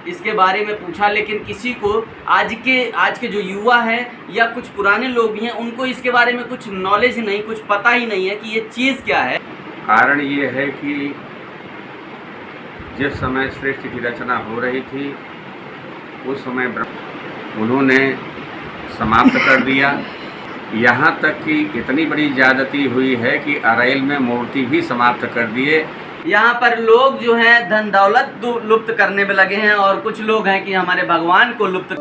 इसके बारे में पूछा, लेकिन किसी को आज के जो युवा हैं या कुछ पुराने लोग भी हैं उनको इसके बारे में कुछ नॉलेज नहीं, कुछ पता ही नहीं है कि ये चीज़ क्या है। कारण ये है कि जिस समय सृष्टि की रचना हो रही थी उस समय उन्होंने समाप्त कर दिया। यहाँ तक कि इतनी बड़ी ज्यादती हुई है कि अरैल में मूर्ति भी समाप्त कर दिए। यहाँ पर लोग जो हैं धन दौलत लुप्त करने में लगे हैं और कुछ लोग हैं कि हमारे भगवान को लुप्त।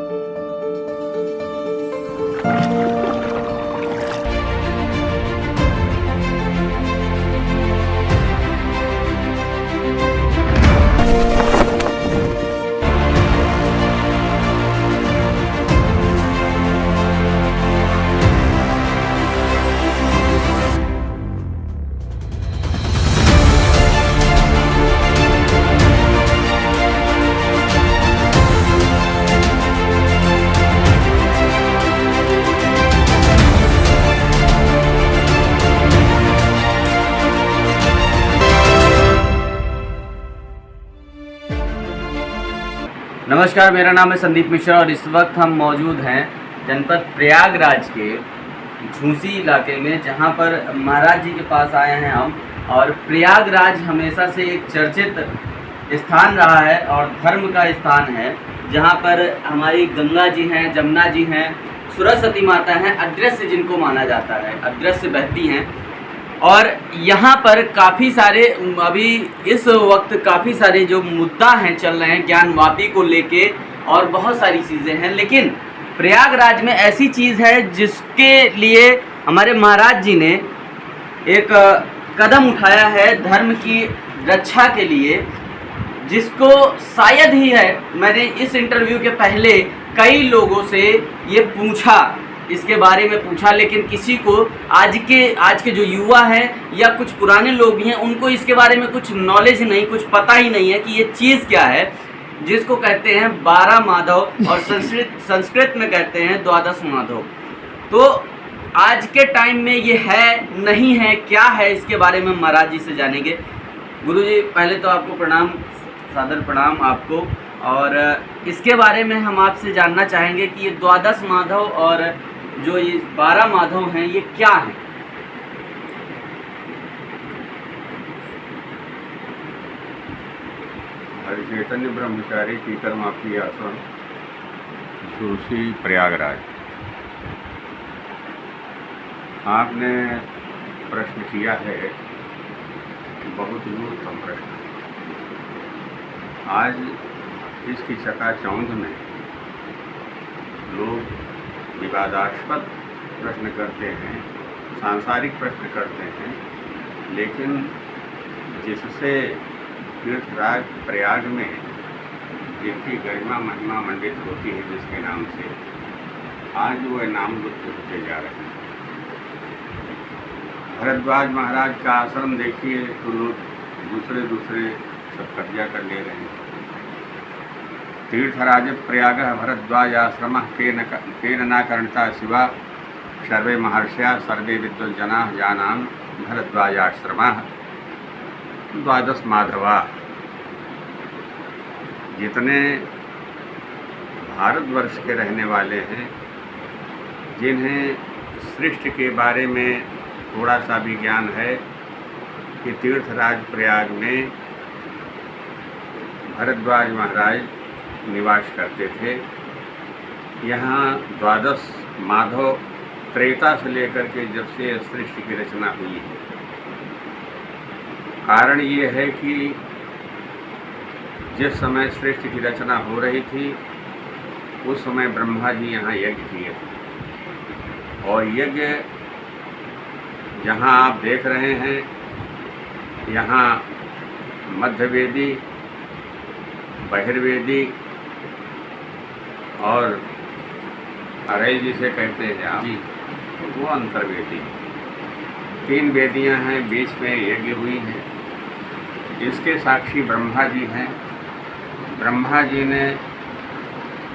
नमस्कार, मेरा नाम है संदीप मिश्रा और इस वक्त हम मौजूद हैं जनपद प्रयागराज के झूसी इलाके में, जहां पर महाराज जी के पास आए हैं हम। और प्रयागराज हमेशा से एक चर्चित स्थान रहा है और धर्म का स्थान है, जहां पर हमारी गंगा जी हैं, जमुना जी हैं, सरस्वती माता हैं, अदृश्य जिनको माना जाता है, अदृश्य बहती हैं। और यहाँ पर काफ़ी सारे अभी इस वक्त काफ़ी सारे जो मुद्दा हैं चल रहे हैं ज्ञानवापी को लेके और बहुत सारी चीज़ें हैं, लेकिन प्रयागराज में ऐसी चीज़ है जिसके लिए हमारे महाराज जी ने एक कदम उठाया है धर्म की रक्षा के लिए, जिसको शायद ही है। मैंने इस इंटरव्यू के पहले कई लोगों से ये पूछा, इसके बारे में पूछा, लेकिन किसी को आज के जो युवा हैं या कुछ पुराने लोग भी हैं उनको इसके बारे में कुछ नॉलेज नहीं, कुछ पता ही नहीं है कि ये चीज़ क्या है, जिसको कहते हैं 12 माधव और संस्कृत में कहते हैं 12 माधव। तो आज के टाइम में ये है नहीं है, क्या है, इसके बारे में महाराज जी से जानेंगे। गुरुजी, पहले तो आपको प्रणाम, सादर प्रणाम आपको। और इसके बारे में हम आपसे जानना चाहेंगे कि ये 12 माधव और जो ये 12 माधव हैं ये क्या हैं। हरि चैतन्य ब्रह्मचारी टीकरमापी आश्रम, झूसी, प्रयागराज। आपने प्रश्न किया है, बहुत ही उत्तम प्रश्न। आज इसकी चकाचौंध में लोग विवादास्पद प्रश्न करते हैं, सांसारिक प्रश्न करते हैं, लेकिन जिससे तीर्थराज प्रयाग में जिनकी गरिमा महिमा मंडित होती है, जिसके नाम से आज वह नाम लुप्त होते जा रहे हैं। भरद्वाज महाराज का आश्रम देखिए तो लोग दूसरे सब कब्जा कर ले रहे हैं। तीर्थराज प्रयाग भरद्वाज आश्रम केन न करणता शिवा सर्वे महर्षया सर्वे विद्वज्जना जानान भरद्वाजाश्रम 12 माधवा। जितने भारतवर्ष के रहने वाले हैं, जिन्हें सृष्टि के बारे में थोड़ा सा भी ज्ञान है कि तीर्थराज प्रयाग में भरद्वाज महाराज निवास करते थे। यहाँ 12 माधव त्रेता से लेकर के जब से सृष्टि की रचना हुई है। कारण ये है कि जिस समय सृष्टि की रचना हो रही थी उस समय ब्रह्मा जी यहाँ यज्ञ किए थे, और यज्ञ जहाँ आप देख रहे हैं, यहाँ मध्यवेदी, बहिर्वेदी और अरैल जिसे कहते हैं आप, वो अंतर्वेदी। 3 वेदियाँ हैं, बीच में यज्ञ हुई हैं। इसके साक्षी ब्रह्मा जी हैं। ब्रह्मा जी ने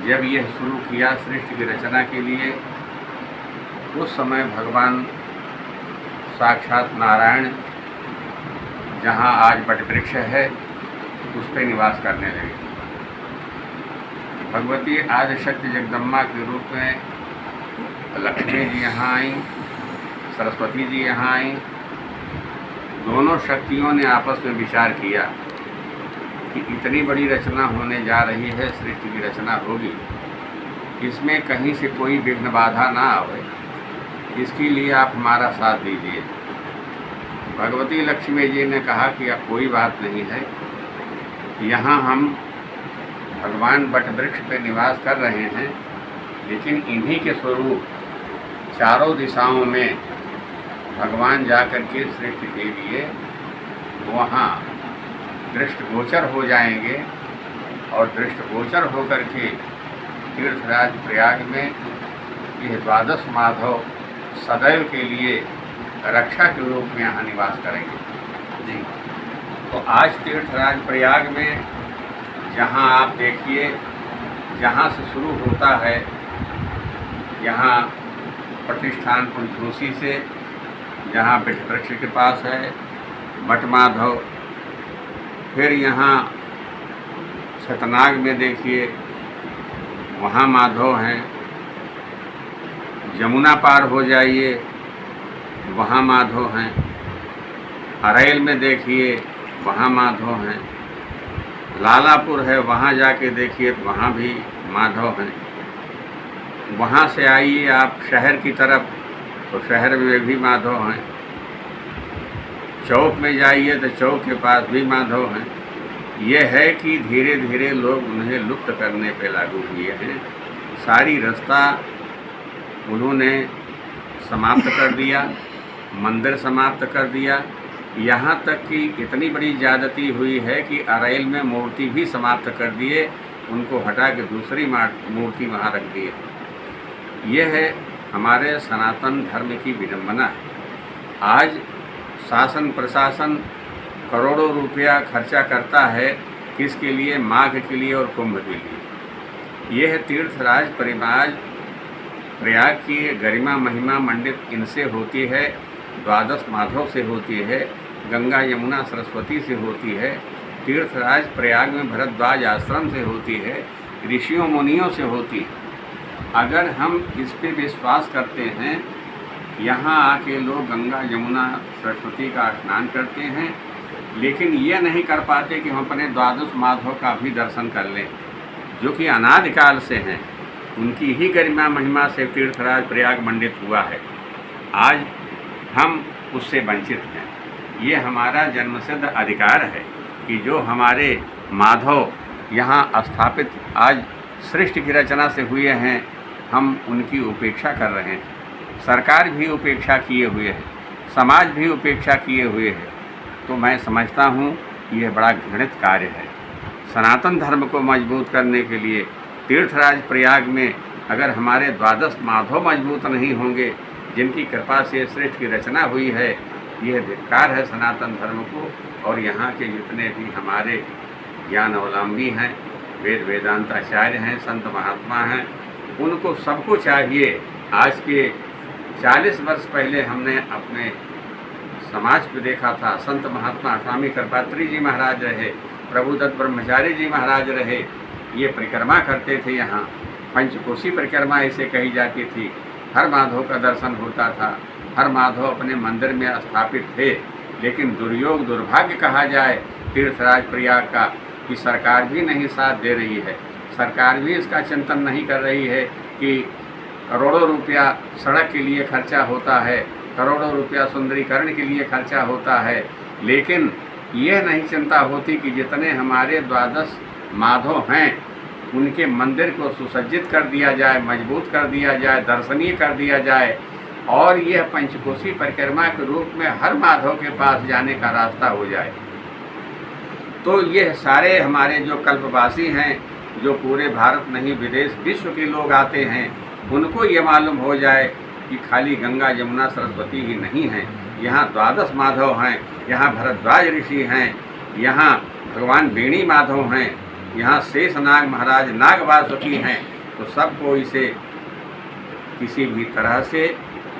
जब यह शुरू किया सृष्टि की रचना के लिए, उस समय भगवान साक्षात नारायण जहाँ आज वटवृक्ष है उस पर निवास करने लगे। भगवती आदिशक्ति जगदम्बा के रूप में लक्ष्मी जी यहाँ आई, सरस्वती जी यहाँ आई। दोनों शक्तियों ने आपस में विचार किया कि इतनी बड़ी रचना होने जा रही है, सृष्टि की रचना होगी, इसमें कहीं से कोई विघ्न बाधा ना आवे, इसके लिए आप हमारा साथ दीजिए। भगवती लक्ष्मी जी ने कहा कि अब कोई बात नहीं है, यहाँ हम भगवान वट वृक्ष पे निवास कर रहे हैं, लेकिन इन्हीं के स्वरूप चारों दिशाओं में भगवान जा कर के सृष्टि के लिए वहाँ दृष्टिगोचर हो जाएंगे और दृष्टिगोचर होकर के तीर्थराज प्रयाग में यह द्वादश माधव सदैव के लिए रक्षा के रूप में यहाँ निवास करेंगे जी। तो आज तीर्थराज प्रयाग में जहाँ आप देखिए, जहाँ से शुरू होता है, यहाँ प्रतिष्ठान झूसी से, जहाँ वट वृक्ष के पास है वट माधव, फिर यहाँ छतनाग में देखिए वहाँ माधव हैं, यमुना पार हो जाइए वहाँ माधव हैं, अरेल में देखिए वहाँ माधव हैं, लालापुर है वहाँ जाके देखिए तो वहाँ भी माधव हैं। वहाँ से आइए आप शहर की तरफ तो शहर में भी माधव हैं, चौक में जाइए तो चौक के पास भी माधव हैं। यह है कि धीरे धीरे लोग उन्हें लुप्त करने पे लागू हुए हैं। सारी रास्ता उन्होंने समाप्त कर दिया, मंदिर समाप्त कर दिया, यहाँ तक कि इतनी बड़ी ज़्यादती हुई है कि अरेल में मूर्ति भी समाप्त कर दिए, उनको हटा के दूसरी मूर्ति वहाँ रख दी है। यह है हमारे सनातन धर्म की विडंबना है। आज शासन प्रशासन करोड़ों रुपया खर्चा करता है, किसके लिए? माघ के लिए और कुंभ के लिए। यह तीर्थराज प्रयाग की गरिमा महिमा मंडित इनसे होती है, द्वादश माधव से होती है, गंगा यमुना सरस्वती से होती है, तीर्थराज प्रयाग में भरद्वाज आश्रम से होती है, ऋषियों मुनियों से होती है। अगर हम इस पे विश्वास करते हैं, यहाँ आके लोग गंगा यमुना सरस्वती का स्नान करते हैं, लेकिन ये नहीं कर पाते कि हम अपने द्वादश माधव का भी दर्शन कर लें, जो कि अनादिकाल से हैं। उनकी ही गरिमा महिमा से तीर्थराज प्रयाग मंडित हुआ है। आज हम उससे वंचित हैं। ये हमारा जन्मसिद्ध अधिकार है कि जो हमारे माधव यहाँ स्थापित आज सृष्टि की रचना से हुए हैं, हम उनकी उपेक्षा कर रहे हैं। सरकार भी उपेक्षा किए हुए है, समाज भी उपेक्षा किए हुए है। तो मैं समझता हूँ कि यह बड़ा घृणित कार्य है। सनातन धर्म को मजबूत करने के लिए तीर्थराज प्रयाग में अगर हमारे द्वादश माधव मजबूत नहीं होंगे, जिनकी कृपा से सृष्टि की रचना हुई है, यह धिक्कार है सनातन धर्म को। और यहाँ के जितने भी हमारे ज्ञान अवलंबी हैं, वेदांत आचार्य हैं, संत महात्मा हैं, उनको सबको चाहिए। आज के 40 वर्ष पहले हमने अपने समाज को देखा था, संत महात्मा स्वामी कृपात्री जी महाराज रहे, प्रभुदत्त ब्रह्मचारी जी महाराज रहे, ये परिक्रमा करते थे। यहाँ पंचकोशी परिक्रमा इसे कही जाती थी। हर माधव का दर्शन होता था, हर माधव अपने मंदिर में स्थापित थे। लेकिन दुर्योग दुर्भाग्य कहा जाए तीर्थराज प्रयाग का कि सरकार भी नहीं साथ दे रही है। सरकार भी इसका चिंतन नहीं कर रही है कि करोड़ों रुपया सड़क के लिए खर्चा होता है, करोड़ों रुपया सुंदरीकरण के लिए खर्चा होता है, लेकिन यह नहीं चिंता होती कि जितने हमारे द्वादश माधव हैं उनके मंदिर को सुसज्जित कर दिया जाए, मजबूत कर दिया जाए, दर्शनीय कर दिया जाए, और यह पंचकोशी परिक्रमा के रूप में हर माधव के पास जाने का रास्ता हो जाए। तो यह सारे हमारे जो कल्पवासी हैं, जो पूरे भारत नहीं विदेश विश्व के लोग आते हैं, उनको ये मालूम हो जाए कि खाली गंगा यमुना सरस्वती ही नहीं हैं, यहाँ द्वादश माधव हैं, यहाँ भरद्वाज ऋषि हैं, यहाँ भगवान बेणी माधव हैं, यहाँ शेषनाग महाराज नाग वासुकी हैं। तो सबको इसे किसी भी तरह से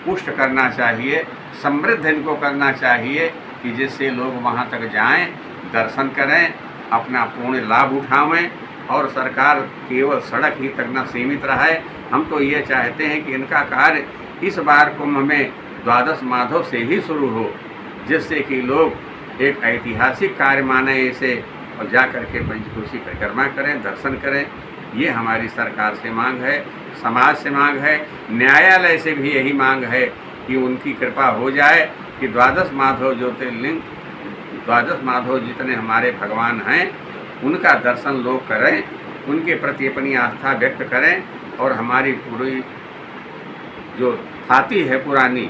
पुष्ट करना चाहिए, समृद्ध इनको करना चाहिए कि जिससे लोग वहाँ तक जाएं, दर्शन करें, अपना पूर्ण लाभ उठावें और सरकार केवल सड़क ही तक न सीमित रहा है। हम तो ये चाहते हैं कि इनका कार्य इस बार कुंभ में द्वादश माधव से ही शुरू हो, जिससे कि लोग एक ऐतिहासिक कार्य माने इसे और जा कर के पंचकोशी परिक्रमा करें, दर्शन करें। ये हमारी सरकार से मांग है, समाज से मांग है, न्यायालय से भी यही मांग है कि उनकी कृपा हो जाए कि द्वादश माधव ज्योतिर्लिंग, द्वादश माधव जितने हमारे भगवान हैं उनका दर्शन लोग करें, उनके प्रति अपनी आस्था व्यक्त करें और हमारी पूरी जो ख्याति है पुरानी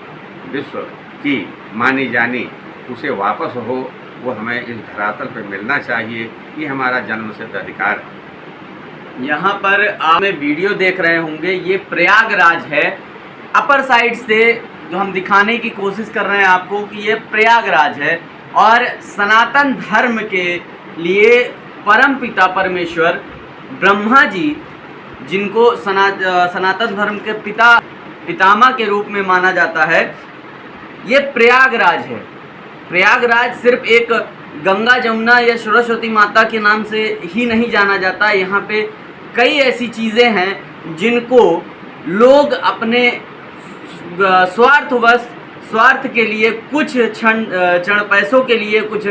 विश्व की मानी जानी उसे वापस हो, वो हमें इस धरातल पर मिलना चाहिए। ये हमारा जन्मसिद्ध अधिकार है। यहाँ पर आप वीडियो देख रहे होंगे, ये प्रयागराज है। अपर साइड से जो हम दिखाने की कोशिश कर रहे हैं आपको कि ये प्रयागराज है और सनातन धर्म के लिए परम पिता परमेश्वर ब्रह्मा जी, जिनको सनातन धर्म के पितामह के रूप में माना जाता है, ये प्रयागराज है। प्रयागराज सिर्फ एक गंगा जमुना या सरस्वती माता के नाम से ही नहीं जाना जाता। यहाँ पे कई ऐसी चीज़ें हैं जिनको लोग अपने स्वार्थ के लिए, कुछ क्षण पैसों के लिए, कुछ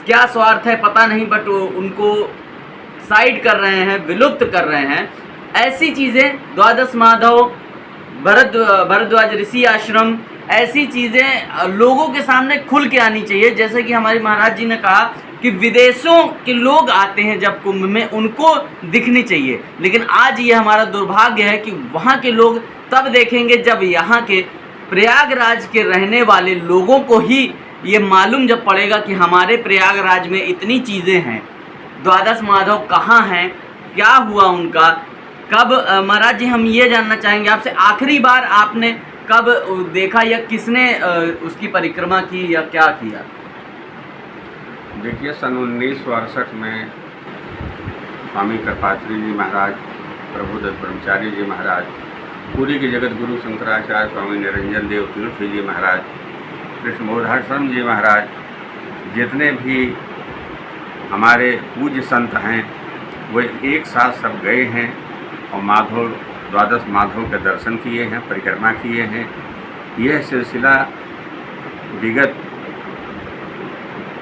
क्या स्वार्थ है पता नहीं, बट उनको साइड कर रहे हैं, विलुप्त कर रहे हैं। ऐसी चीज़ें द्वादश माधव, भरद्वाज ऋषि आश्रम, ऐसी चीज़ें लोगों के सामने खुल के आनी चाहिए। जैसे कि हमारे महाराज जी ने कहा कि विदेशों के लोग आते हैं जब कुंभ में, उनको दिखनी चाहिए, लेकिन आज ये हमारा दुर्भाग्य है कि वहाँ के लोग तब देखेंगे जब यहाँ के प्रयागराज के रहने वाले लोगों को ही ये मालूम जब पड़ेगा कि हमारे प्रयागराज में इतनी चीज़ें हैं। द्वादश माधव कहाँ हैं, क्या हुआ उनका, कब, महाराज जी हम ये जानना चाहेंगे आपसे, आखिरी बार आपने कब देखा या किसने उसकी परिक्रमा की या क्या किया? देखिए, सन 1968 में स्वामी कृपात्री जी महाराज, प्रभुदत्त ब्रह्मचारी जी महाराज, पूरी के जगत गुरु शंकराचार्य स्वामी निरंजन देव तीर्थ जी महाराज, कृष्णबोधाश्रम जी महाराज, जितने भी हमारे पूज्य संत हैं वो एक साथ सब गए हैं और माधव, द्वादश माधव के दर्शन किए हैं, परिक्रमा किए हैं। यह सिलसिला विगत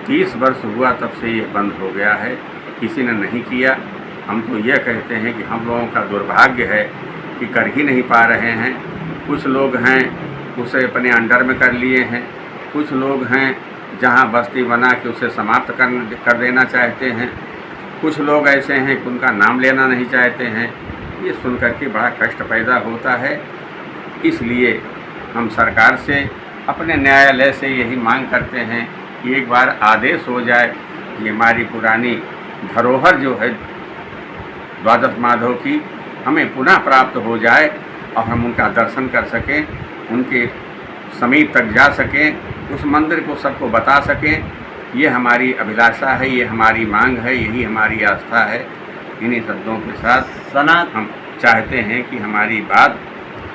30 वर्ष हुआ, तब से यह बंद हो गया है, किसी ने नहीं किया। हम तो यह कहते हैं कि हम लोगों का दुर्भाग्य है कि कर ही नहीं पा रहे हैं। कुछ लोग हैं उसे अपने अंडर में कर लिए हैं, कुछ लोग हैं जहां बस्ती बना के उसे समाप्त कर देना चाहते हैं, कुछ लोग ऐसे हैं कि उनका नाम लेना नहीं चाहते हैं। ये सुनकर के बड़ा कष्ट पैदा होता है। इसलिए हम सरकार से, अपने न्यायालय से यही मांग करते हैं कि एक बार आदेश हो जाए कि हमारी पुरानी धरोहर जो है द्वादश माधव की हमें पुनः प्राप्त हो जाए और हम उनका दर्शन कर सकें, उनके समीप तक जा सकें, उस मंदिर को सबको बता सकें। ये हमारी अभिलाषा है, ये हमारी मांग है, यही हमारी आस्था है। इन्हीं शब्दों के साथ हम चाहते हैं कि हमारी बात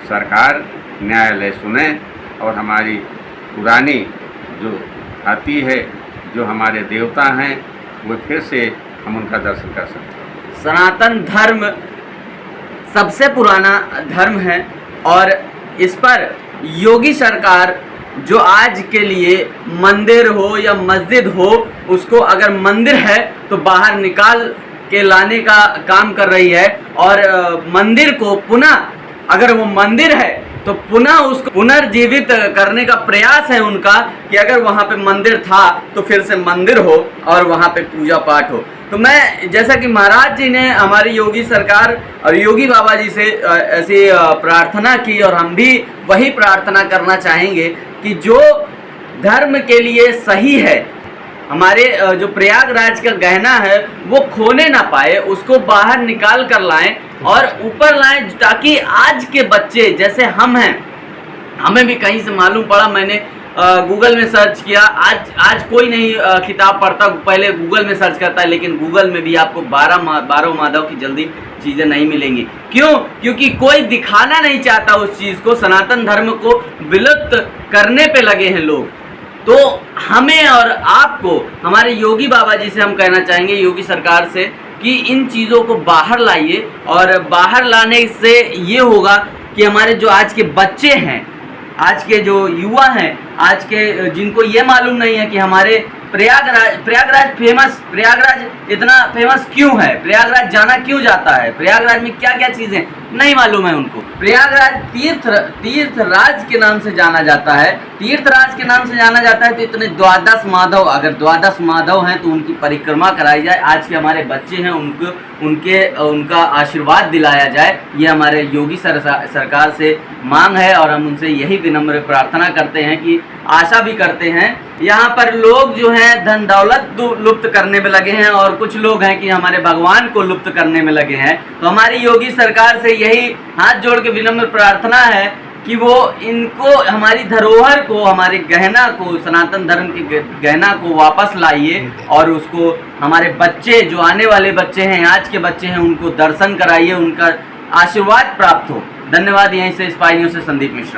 सरकार, न्यायालय सुने और हमारी पुरानी जो आती है, जो हमारे देवता हैं, वो फिर से हम उनका दर्शन कर सकें। सनातन धर्म सबसे पुराना धर्म है और इस पर योगी सरकार जो आज के लिए मंदिर हो या मस्जिद हो, उसको अगर मंदिर है तो बाहर निकाल के लाने का काम कर रही है और मंदिर को पुनः, अगर वो मंदिर है तो पुनः उसको पुनर्जीवित करने का प्रयास है उनका कि अगर वहाँ पे मंदिर था तो फिर से मंदिर हो और वहाँ पे पूजा पाठ हो। तो मैं, जैसा कि महाराज जी ने हमारी योगी सरकार और योगी बाबा जी से ऐसी प्रार्थना की और हम भी वही प्रार्थना करना चाहेंगे कि जो धर्म के लिए सही है, हमारे जो प्रयागराज का गहना है वो खोने ना पाए, उसको बाहर निकाल कर लाएं और ऊपर लाएं, ताकि आज के बच्चे जैसे हम हैं, हमें भी कहीं से मालूम पड़ा, मैंने गूगल में सर्च किया, आज कोई नहीं किताब पढ़ता, पहले गूगल में सर्च करता है, लेकिन गूगल में भी आपको 12 माधव की जल्दी चीज़ें नहीं मिलेंगी। क्यों? क्योंकि कोई दिखाना नहीं चाहता उस चीज़ को, सनातन धर्म को विलुप्त करने पे लगे हैं लोग। तो हमें और आपको, हमारे योगी बाबा जी से हम कहना चाहेंगे, योगी सरकार से, कि इन चीज़ों को बाहर लाइए, और बाहर लाने से ये होगा कि हमारे जो आज के बच्चे हैं, आज के जो युवा हैं, आज के जिनको ये मालूम नहीं है कि हमारे प्रयागराज इतना फेमस क्यों है, प्रयागराज जाना क्यों जाता है, प्रयागराज में क्या क्या चीज़ें नहीं मालूम है उनको। प्रयागराज तीर्थराज के नाम से जाना जाता है। तीर्थराज के नाम से जाना जाता है तो इतने द्वादश माधव, अगर द्वादश माधव हैं तो उनकी परिक्रमा कराई जाए, आज के हमारे बच्चे हैं उनका आशीर्वाद दिलाया जाए, ये हमारे योगी सरकार से मांग है। और हम उनसे यही विनम्र प्रार्थना करते हैं कि आशा भी करते हैं। यहाँ पर लोग जो हैं धन दौलत लुप्त करने में लगे हैं, और कुछ लोग हैं कि हमारे भगवान को लुप्त करने में लगे हैं। तो हमारी योगी सरकार से यही हाथ जोड़ के विनम्र प्रार्थना है कि वो इनको, हमारी धरोहर को, हमारे गहना को, सनातन धर्म के गहना को वापस लाइए, और उसको हमारे बच्चे, जो आने वाले बच्चे हैं, आज के बच्चे हैं, उनको दर्शन कराइए, उनका आशीर्वाद प्राप्त हो। धन्यवाद। यहीं से स्पाई न्यूज़ से संदीप मिश्रा।